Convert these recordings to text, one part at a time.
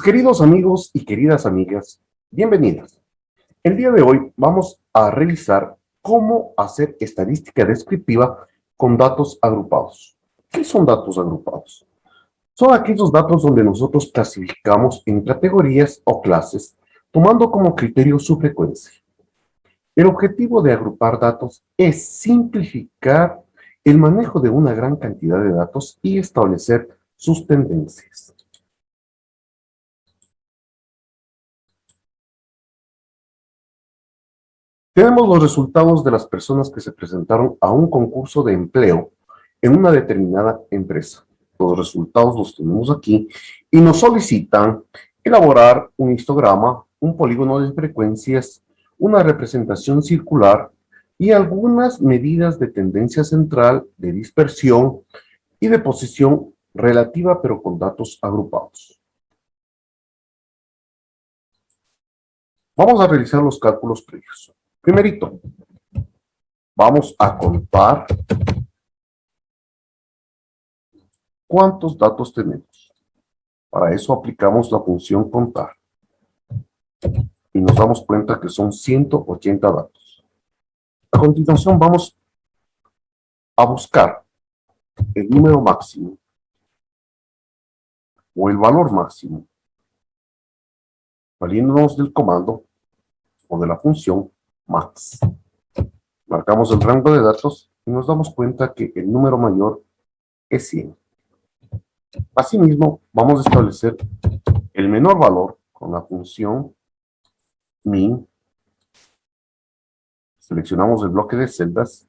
Mis queridos amigos y queridas amigas, bienvenidas. El día de hoy vamos a revisar cómo hacer estadística descriptiva con datos agrupados. ¿Qué son datos agrupados? Son aquellos datos donde nosotros clasificamos en categorías o clases, tomando como criterio su frecuencia. El objetivo de agrupar datos es simplificar el manejo de una gran cantidad de datos y establecer sus tendencias. Tenemos los resultados de las personas que se presentaron a un concurso de empleo en una determinada empresa. Los resultados los tenemos aquí y nos solicitan elaborar un histograma, un polígono de frecuencias, una representación circular y algunas medidas de tendencia central, de dispersión y de posición relativa, pero con datos agrupados. Vamos a realizar los cálculos previos. Primerito, vamos a contar cuántos datos tenemos. Para eso aplicamos la función contar. Y nos damos cuenta que son 180 datos. A continuación vamos a buscar el número máximo o el valor máximo, valiéndonos del comando o de la función max. Marcamos el rango de datos y nos damos cuenta que el número mayor es 100. Asimismo, vamos a establecer el menor valor con la función min. Seleccionamos el bloque de celdas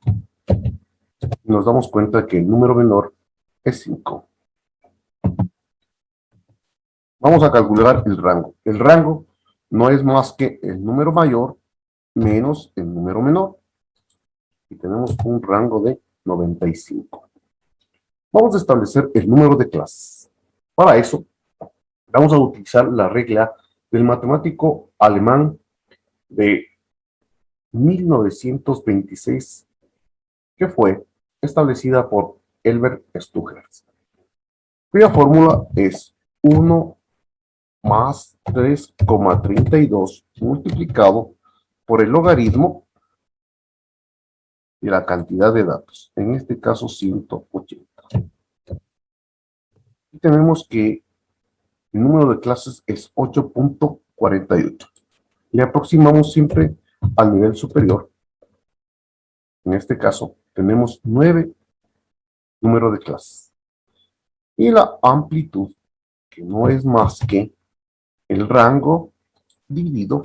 y nos damos cuenta que el número menor es 5. Vamos a calcular el rango. El rango no es más que el número mayor menos el número menor. Y tenemos un rango de 95. Vamos a establecer el número de clases. Para eso, vamos a utilizar la regla del matemático alemán de 1926, que fue establecida por Elbert Stuger, cuya fórmula es 1 más 3,32 multiplicado por el logaritmo de la cantidad de datos, en este caso 180. Y tenemos que el número de clases es 8.48. Le aproximamos siempre al nivel superior. En este caso tenemos 9 números de clases. Y la amplitud, que no es más que el rango dividido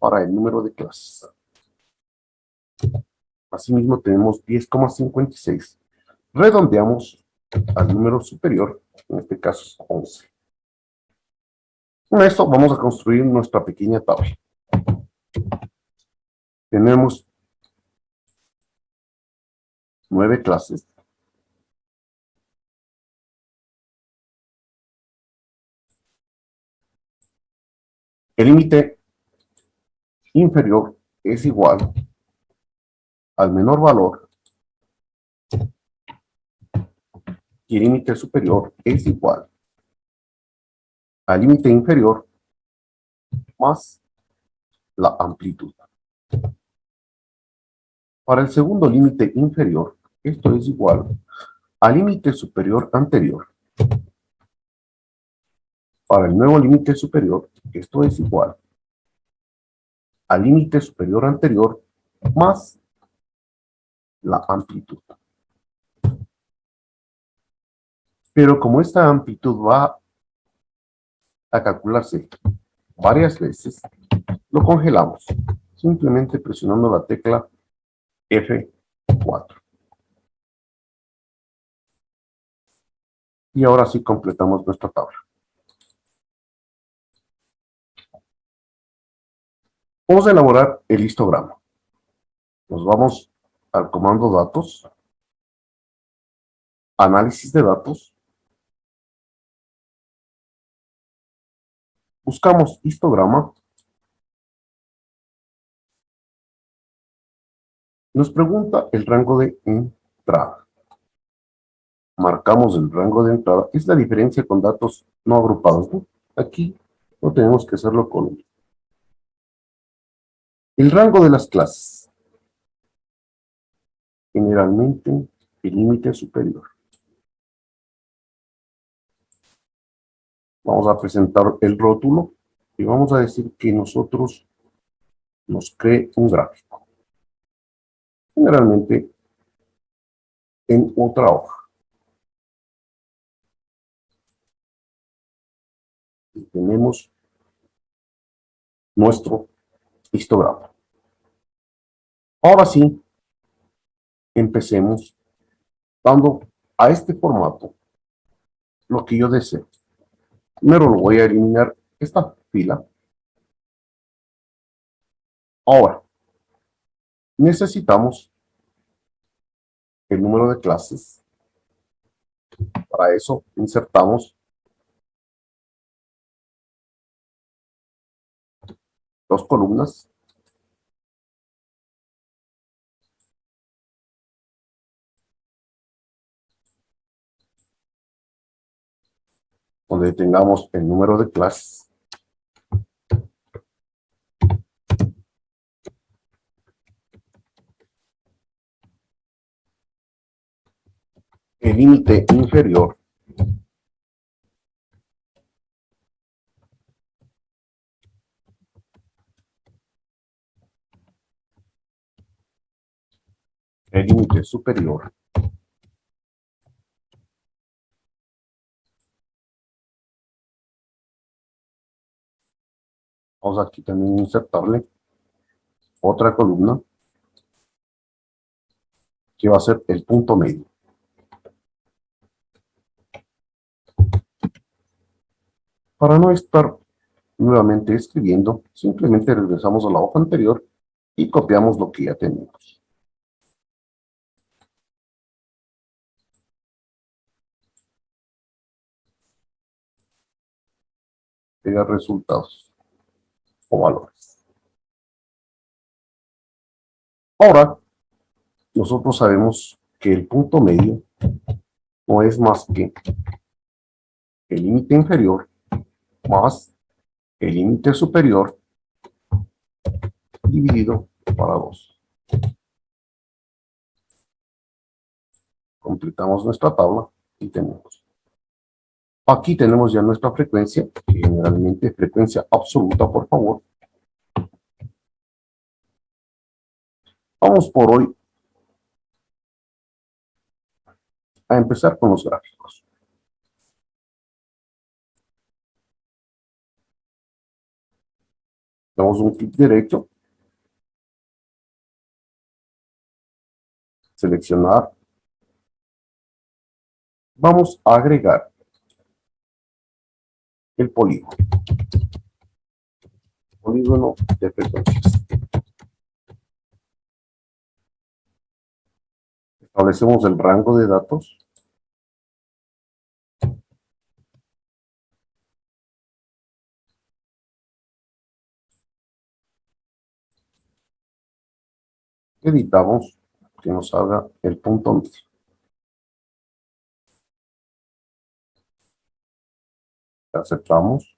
para el número de clases. Asimismo tenemos 10,56. Redondeamos al número superior, en este caso es 11. Con esto vamos a construir nuestra pequeña tabla. Tenemos 9 clases. El límite inferior es igual al menor valor y el límite superior es igual al límite inferior más la amplitud. Para el segundo límite inferior, esto es igual al límite superior anterior. Para el nuevo límite superior, esto es igual al límite superior anterior más la amplitud. Pero como esta amplitud va a calcularse varias veces, lo congelamos, simplemente presionando la tecla F4. Y ahora sí completamos nuestra tabla. Vamos a elaborar el histograma. Nos vamos al comando datos, análisis de datos, buscamos histograma, nos pregunta el rango de entrada. Marcamos el rango de entrada, es la diferencia con datos no agrupados, ¿no? Aquí no tenemos que hacerlo con el rango de las clases. Generalmente, el límite superior. Vamos a presentar el rótulo y vamos a decir que nosotros nos cree un gráfico. Generalmente en otra hoja. Y tenemos nuestro histograma. Ahora sí, empecemos dando a este formato lo que yo deseo. Primero lo voy a eliminar esta fila. Ahora, necesitamos el número de clases. Para eso insertamos dos columnas. Donde tengamos el número de clases. El límite inferior. El límite superior. Vamos aquí también a insertarle otra columna que va a ser el punto medio. Para no estar nuevamente escribiendo, simplemente regresamos a la hoja anterior y copiamos lo que ya tenemos. Pegar resultados o valores. Ahora, nosotros sabemos que el punto medio no es más que el límite inferior más el límite superior dividido para 2. Completamos nuestra tabla y tenemos. Aquí tenemos ya nuestra frecuencia, generalmente frecuencia absoluta, por favor. Vamos por hoy a empezar con los gráficos. Damos un clic derecho, seleccionar. Vamos a agregar el polígono de frecuencias. Establecemos el rango de datos. Editamos que nos haga el punto medio. Aceptamos.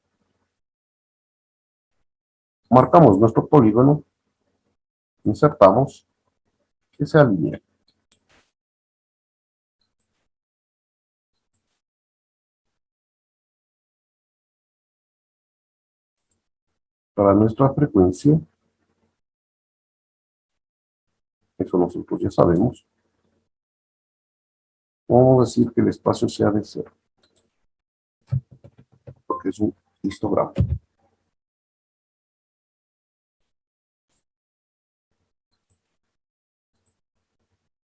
Marcamos nuestro polígono. Insertamos que se alinee. Para nuestra frecuencia, eso nosotros ya sabemos, vamos a decir que el espacio sea de 0, porque es un histograma.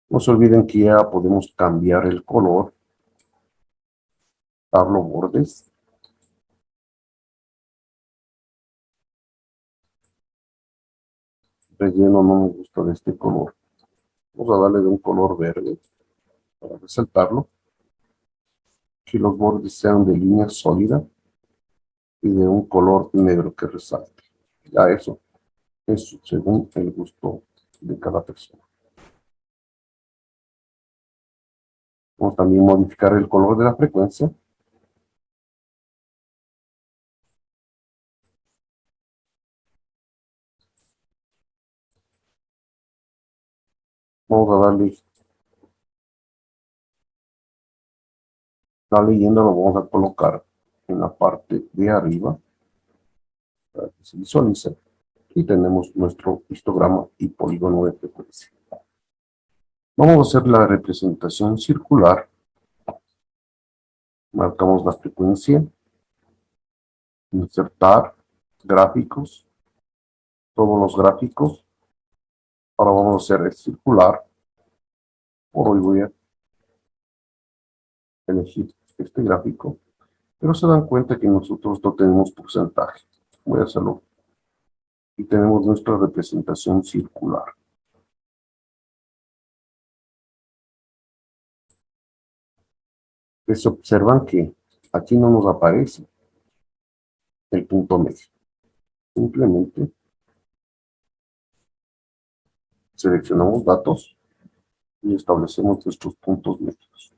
No se olviden que ya podemos cambiar el color, dar los bordes. Relleno no me gusta de este color. Vamos a darle de un color verde para resaltarlo. Que los bordes sean de línea sólida y de un color negro que resalte. Ya eso es según el gusto de cada persona. Vamos también a modificar el color de la frecuencia. Vamos a darle la leyenda, lo vamos a colocar en la parte de arriba para que se visualice. Y tenemos nuestro histograma y polígono de frecuencia. Vamos a hacer la representación circular. Marcamos la frecuencia, insertar gráficos, todos los gráficos. Ahora vamos a hacer el circular. Por hoy voy a elegir este gráfico, pero se dan cuenta que nosotros no tenemos porcentaje. Voy a hacerlo. Y tenemos nuestra representación circular. Pues observan que aquí no nos aparece el punto medio. Simplemente seleccionamos datos y establecemos nuestros puntos medios.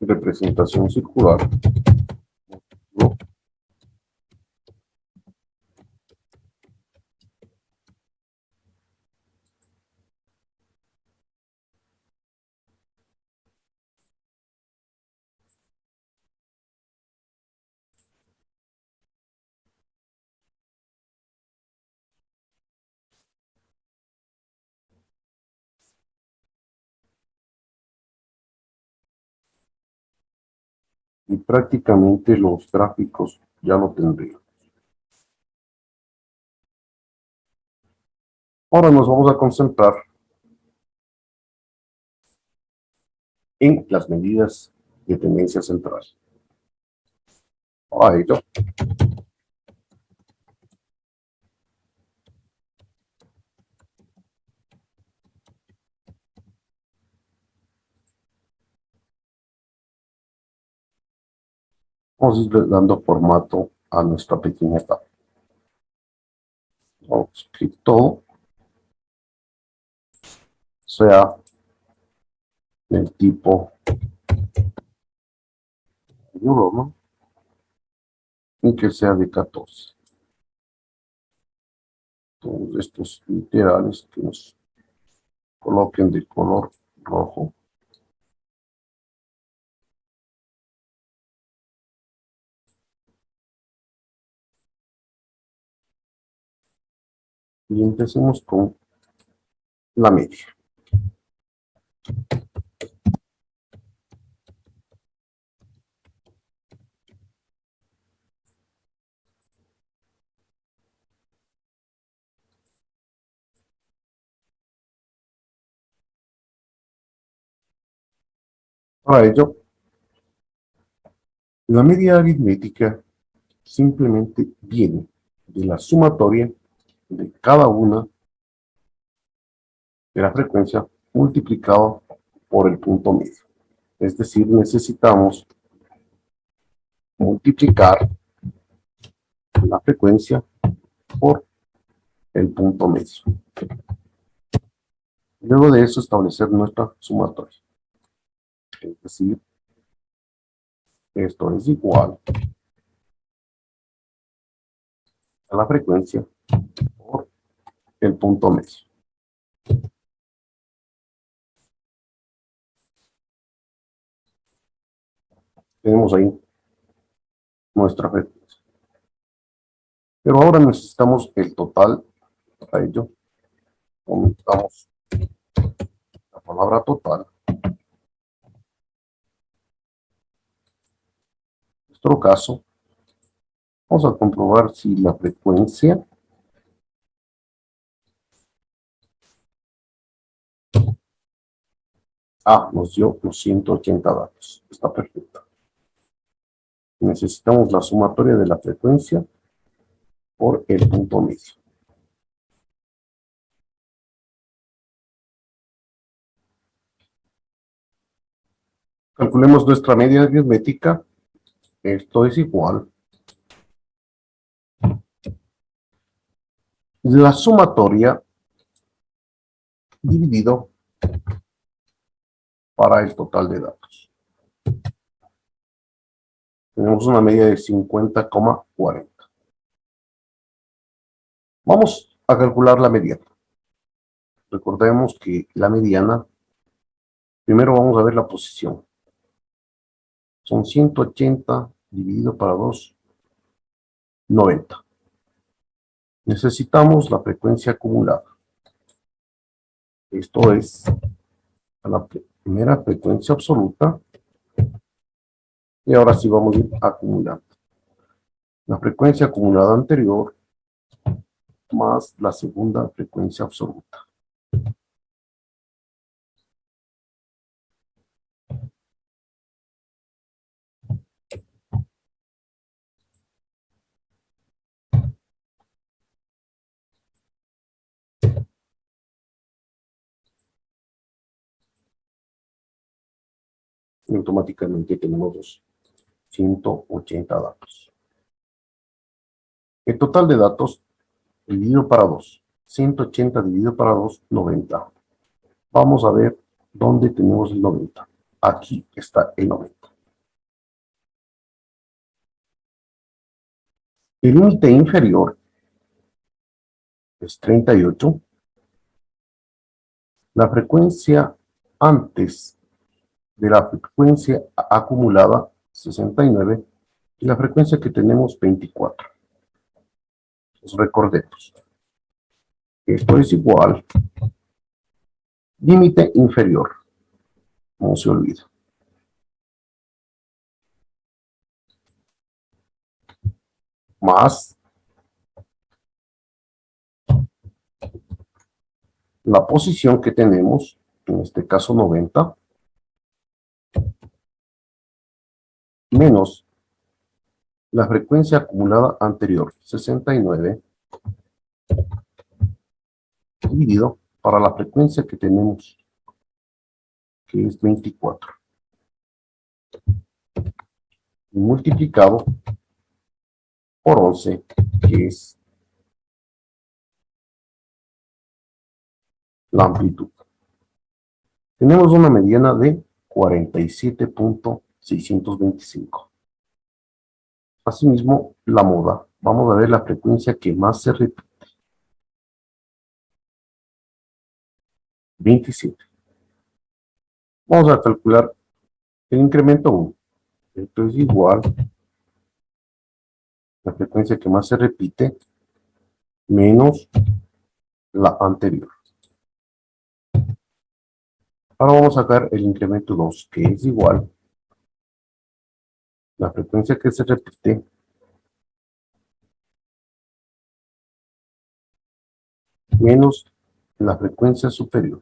Representación circular. Y prácticamente los gráficos ya lo tendría. Ahora nos vamos a concentrar en las medidas de tendencia central. A ello, vamos a ir dando formato a nuestra pequeña tabla. Vamos a que todo sea del tipo euro, y que sea de 14. Todos estos literales que nos coloquen de color rojo. Y empecemos con la media. Para ello, la media aritmética simplemente viene de la sumatoria de cada una de la frecuencia multiplicado por el punto medio. Es decir, necesitamos multiplicar la frecuencia por el punto medio. Luego de eso establecer nuestra sumatoria. Es decir, esto es igual a la frecuencia por el punto medio. Tenemos ahí nuestra frecuencia. Pero ahora necesitamos el total. Para ello, aumentamos la palabra total. En nuestro caso, vamos a comprobar si la frecuencia nos dio los 180 datos. Está perfecto. Necesitamos la sumatoria de la frecuencia por el punto medio. Calculemos nuestra media aritmética Esto es igual la sumatoria dividido para el total de datos. Tenemos una media de 50,40. Vamos a calcular la mediana. Recordemos que la mediana, primero vamos a ver la posición. Son 180 dividido para 2, 90. Necesitamos la frecuencia acumulada. Esto es la primera frecuencia absoluta. Y ahora sí vamos a ir acumulando. La frecuencia acumulada anterior más la segunda frecuencia absoluta. Y automáticamente tenemos 180 datos. El total de datos dividido para 2. 180 dividido para 2, 90. Vamos a ver dónde tenemos el 90. Aquí está el 90. El límite inferior es 38. La frecuencia antes de la frecuencia acumulada, 69. Y la frecuencia que tenemos, 24. Entonces, recordemos. Esto es igual. Límite inferior. No se olvida. Más la posición que tenemos, en este caso 90, menos la frecuencia acumulada anterior, 69, dividido para la frecuencia que tenemos, que es 24, y multiplicado por 11, que es la amplitud. Tenemos una mediana de 47.625. Asimismo, la moda. Vamos a ver la frecuencia que más se repite. 27. Vamos a calcular el incremento 1. Esto es igual a la frecuencia que más se repite menos la anterior. Ahora vamos a sacar el incremento 2, que es igual a la frecuencia que se repite menos la frecuencia superior.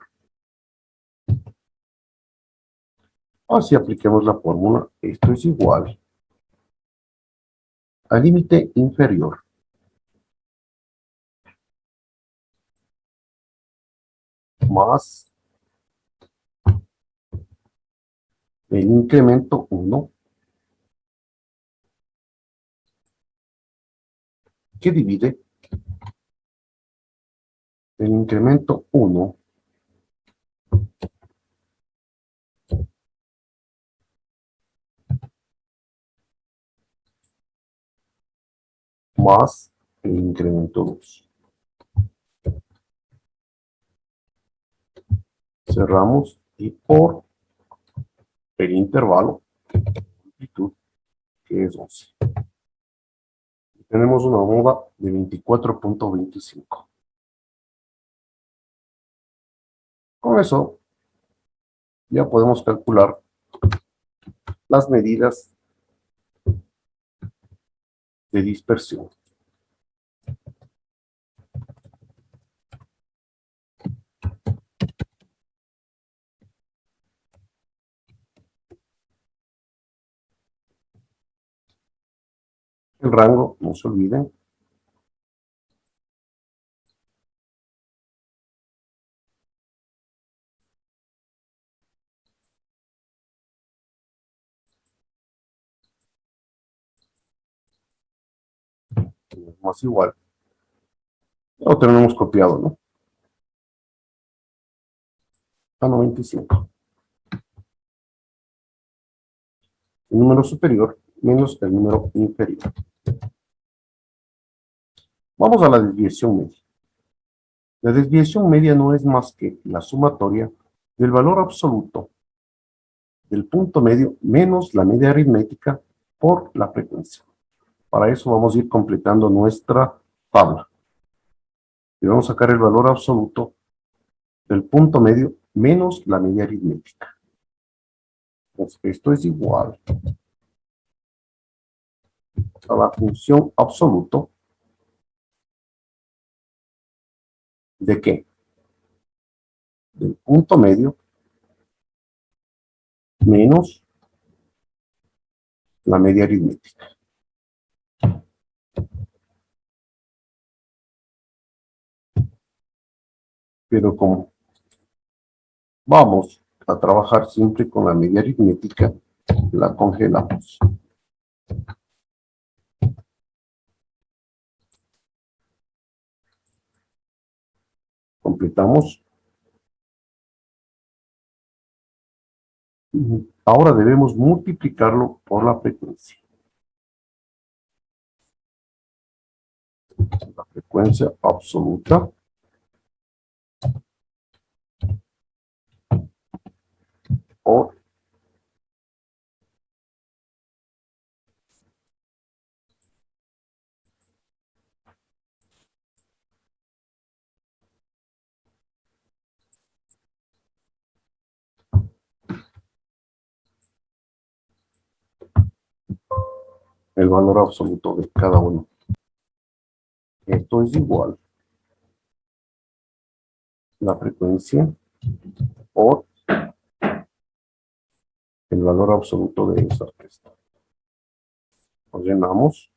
Así apliquemos la fórmula. Esto es igual al límite inferior más el incremento 1 que divide el incremento 1 más el incremento 2. Cerramos y por el intervalo, amplitud, que es 11. Tenemos una moda de 24.25. Con eso ya podemos calcular las medidas de dispersión. El rango, no se olviden, más igual. Lo tenemos copiado, ¿no? A 95. El número superior menos el número inferior. Vamos a la desviación media. La desviación media no es más que la sumatoria del valor absoluto del punto medio menos la media aritmética por la frecuencia. Para eso vamos a ir completando nuestra tabla. Y vamos a sacar el valor absoluto del punto medio menos la media aritmética. Entonces, esto es igual a la función absoluto de ¿qué? Del punto medio menos la media aritmética. Pero como vamos a trabajar siempre con la media aritmética, la congelamos. Completamos. Ahora debemos multiplicarlo por la frecuencia. La frecuencia absoluta por el valor absoluto de cada uno. Esto es igual a la frecuencia por el valor absoluto de esa orquesta. Ordenamos.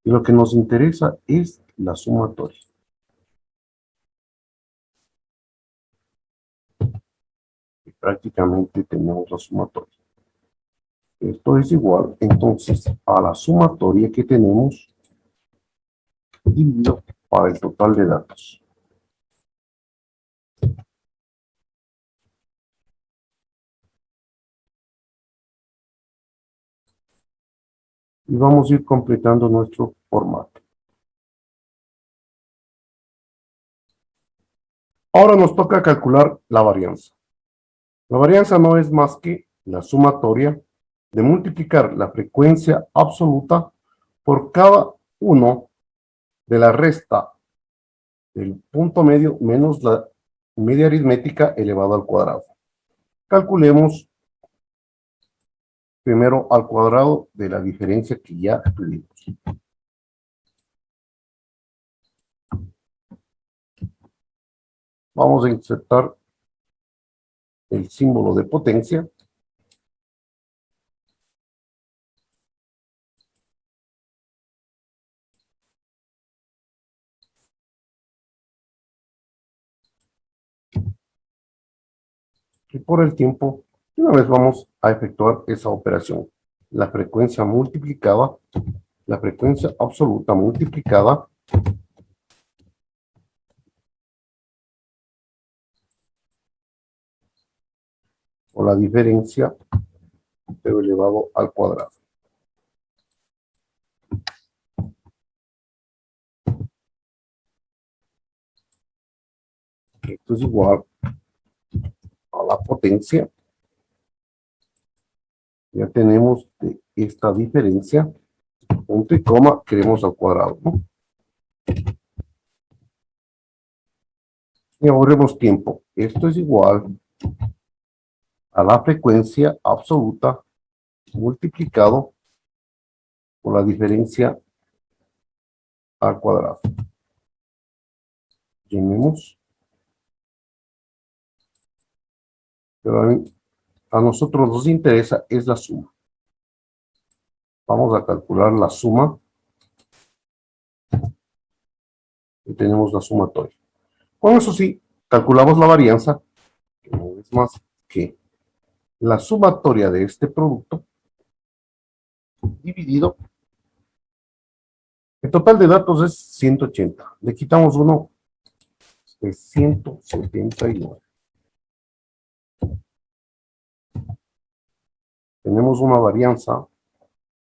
Y lo que nos interesa es la sumatoria. Y prácticamente tenemos la sumatoria. Esto es igual, entonces, a la sumatoria que tenemos dividido para el total de datos. Y vamos a ir completando nuestro formato. Ahora nos toca calcular la varianza. La varianza no es más que la sumatoria de multiplicar la frecuencia absoluta por cada uno de la resta del punto medio menos la media aritmética elevado al cuadrado. Calculemos primero al cuadrado de la diferencia que ya tuvimos. Vamos a insertar el símbolo de potencia. Y por el tiempo, una vez vamos a efectuar esa operación. La frecuencia multiplicada, la frecuencia absoluta multiplicada por la diferencia elevado al cuadrado. Esto es igual a la potencia. Ya tenemos de esta diferencia, punto y coma, queremos al cuadrado, ¿no? Y ahorremos tiempo. Esto es igual a la frecuencia absoluta multiplicado por la diferencia al cuadrado. Llenemos. Pero a nosotros nos interesa es la suma. Vamos a calcular la suma. Y tenemos la sumatoria. Con eso sí, calculamos la varianza, que no es más que la sumatoria de este producto dividido El total de datos es 180. Le quitamos uno, es 179. Tenemos una varianza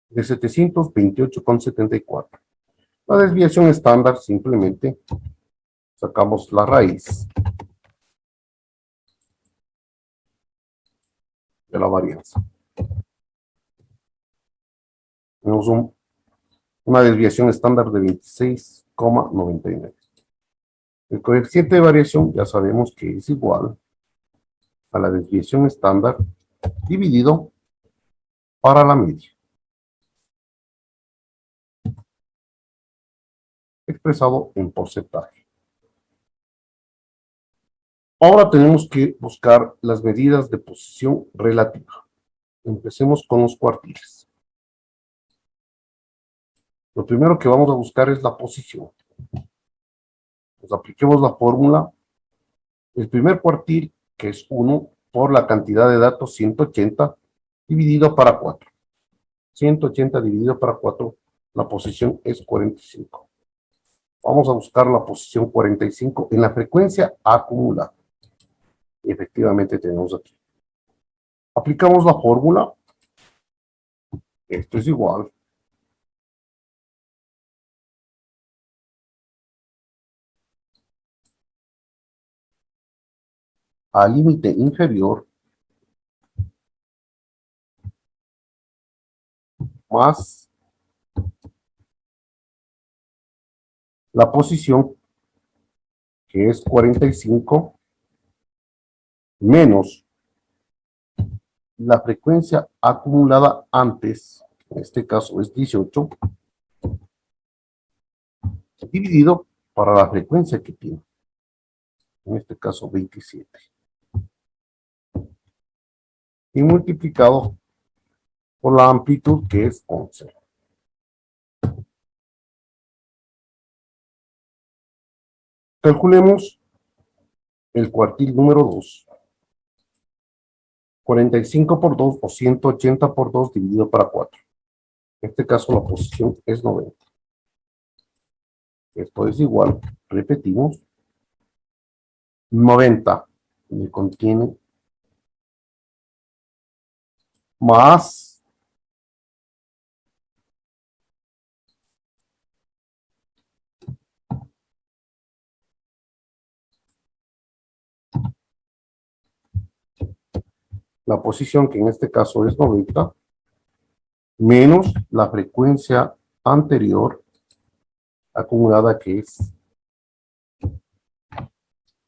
de 728,74. La desviación estándar, simplemente sacamos la raíz de la varianza. Tenemos una desviación estándar de 26,99. El coeficiente de variación ya sabemos que es igual a la desviación estándar dividido para la media, expresado en porcentaje. Ahora tenemos que buscar las medidas de posición relativa. Empecemos con los cuartiles. Lo primero que vamos a buscar es la posición. Pues apliquemos la fórmula. El primer cuartil, que es 1, por la cantidad de datos 180, dividido para 4. 180 dividido para 4, la posición es 45. Vamos a buscar la posición 45 en la frecuencia acumulada. Y efectivamente tenemos aquí. Aplicamos la fórmula. Esto es igual al límite inferior más la posición, que es 45, menos la frecuencia acumulada antes, en este caso es 18, dividido para la frecuencia que tiene, en este caso 27, y multiplicado por la amplitud, que es 11. Calculemos el cuartil número 2. 45 por 2 o 180 por 2 dividido para 4. En este caso la posición es 90. Esto es igual, repetimos, 90 me contiene más la posición, que en este caso es 90, menos la frecuencia anterior acumulada, que es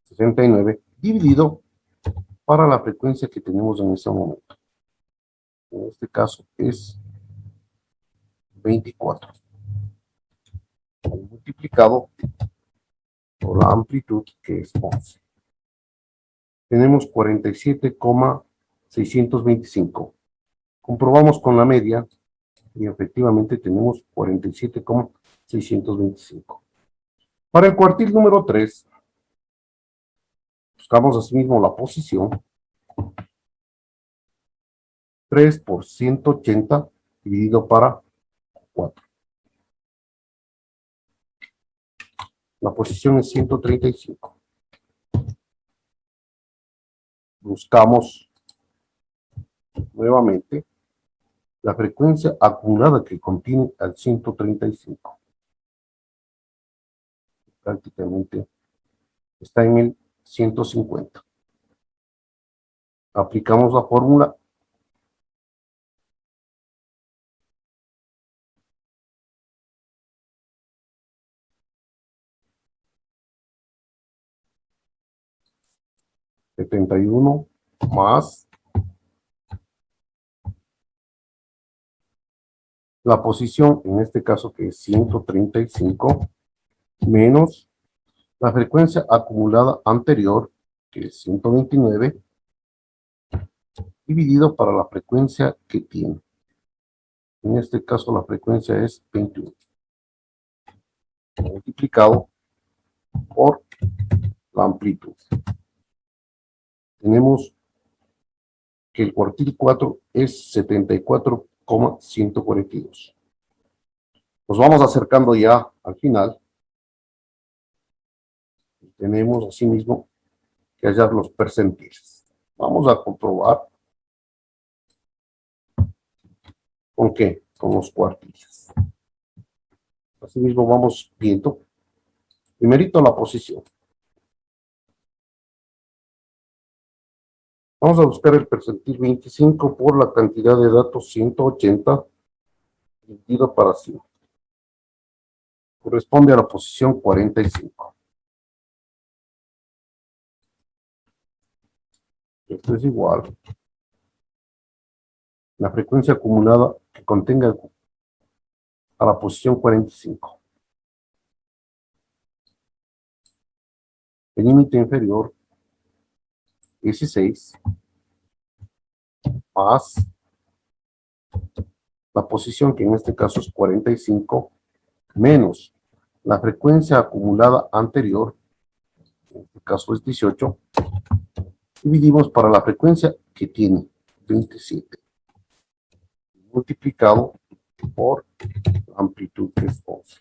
69, dividido para la frecuencia que tenemos en ese momento. En este caso es 24, multiplicado por la amplitud, que es 11. Tenemos 47,625. Comprobamos con la media y efectivamente tenemos 47,625. Para el cuartil número 3, buscamos asimismo la posición. 3 por 180 dividido para 4. La posición es 135. Buscamos nuevamente la frecuencia acumulada que contiene al 135. Prácticamente está en el 150. Aplicamos la fórmula. ...71 más la posición, en este caso que es 135, menos la frecuencia acumulada anterior, que es 129, dividido para la frecuencia que tiene. En este caso la frecuencia es 21, multiplicado por la amplitud. Tenemos que el cuartil 4 es 74,142. Nos vamos acercando ya al final. Tenemos asimismo que hallar los percentiles. Vamos a comprobar con qué, con los cuartiles. Asimismo vamos viendo primerito la posición. Vamos a buscar el percentil 25 por la cantidad de datos 180 dividido para 100. Corresponde a la posición 45. Esto es igual. La frecuencia acumulada que contenga a la posición 45. El límite inferior 16 más la posición que en este caso es 45 menos la frecuencia acumulada anterior, en este caso es 18, dividimos para la frecuencia que tiene 27, multiplicado por la amplitud que es 11.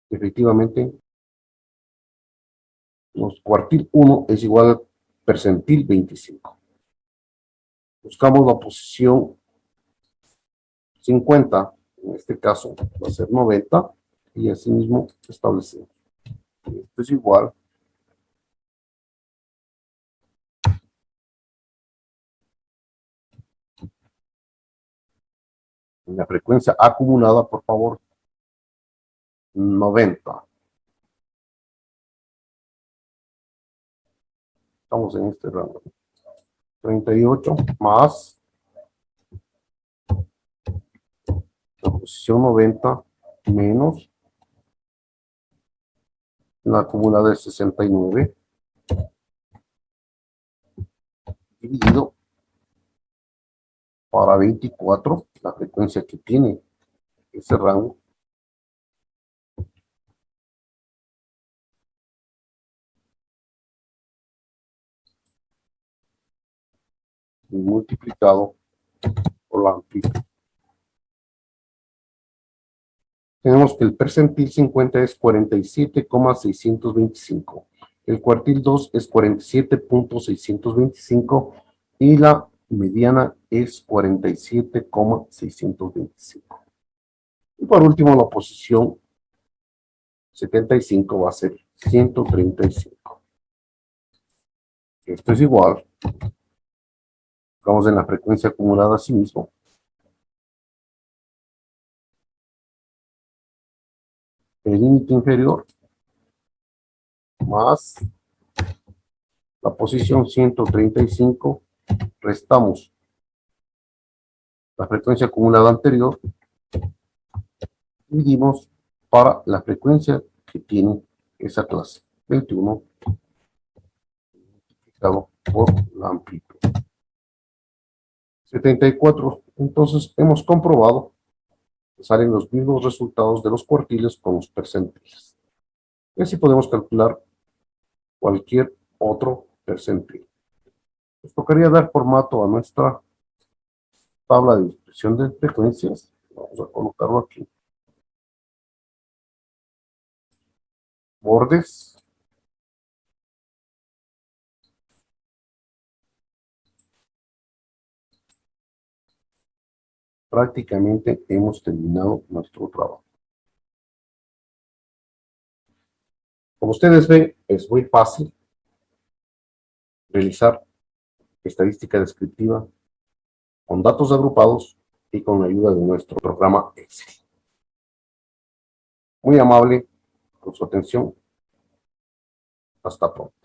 Efectivamente, los cuartil 1 es igual al percentil 25. Buscamos la posición 50, en este caso va a ser 90, y asimismo establecemos. Esto es igual en la frecuencia acumulada, por favor, 90. Estamos en este rango. 38 más la posición 90 menos la acumulada de 69 dividido para 24, la frecuencia que tiene ese rango. Y multiplicado por la amplitud. Tenemos que el percentil 50 es 47,625. El cuartil 2 es 47,625 y la mediana es 47,625. Y por último, la posición 75 va a ser 135. Esto es igual. Vamos en la frecuencia acumulada así mismo. El límite inferior más la posición 135, restamos la frecuencia acumulada anterior, dividimos para la frecuencia que tiene esa clase, 21 multiplicado por la amplitud. 74. Entonces hemos comprobado que salen los mismos resultados de los cuartiles con los percentiles. Y así podemos calcular cualquier otro percentil. Nos tocaría dar formato a nuestra tabla de distribución de frecuencias. Vamos a colocarlo aquí. Bordes. Prácticamente hemos terminado nuestro trabajo. Como ustedes ven, es muy fácil realizar estadística descriptiva con datos agrupados y con la ayuda de nuestro programa Excel. Muy amable por su atención. Hasta pronto.